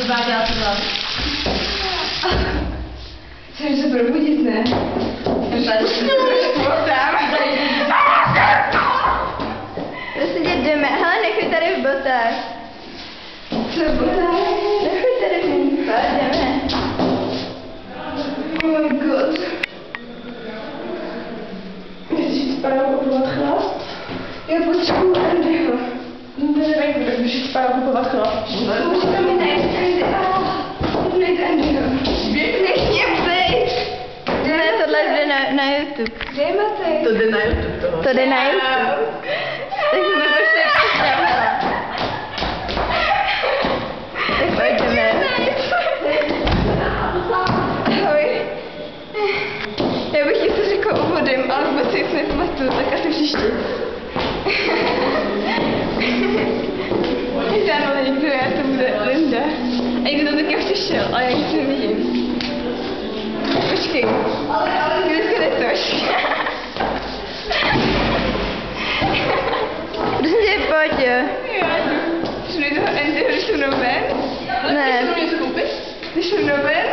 blbá dělat tohle. Chceš se probudit, ne? Prostě jdeme. Hele, nechoj tady v botách. Co v botách? Nechoj tady v ní. Jdeme. Oh my god. Myslíš, že spadá kupovat chlap? Já potřebuji Andyho. Nevím, že spadá kupovat chlap. Můžete mi najít Andyho. Najít Andyho. Nech mě být. Ne, tohle jde na YouTube. Kde je Matej? To jde na YouTube toho. To jde na YouTube. Tak jsme pošli tam. Tak pojďme. Ahoj. Já bych něco řekla úvodem, ale vůbec si nic nepamatuju, tak asi příště. Žádnou někdo, já to bude Linda. A někdo tam taky přišel, ale já nic nevidím. Počkej. Vždycky netoč. Prosím tě, pojď. Já jdu. Šli toho Andyho, když jsou nové? Ne. Chceš něco koupit? Když jsou nové?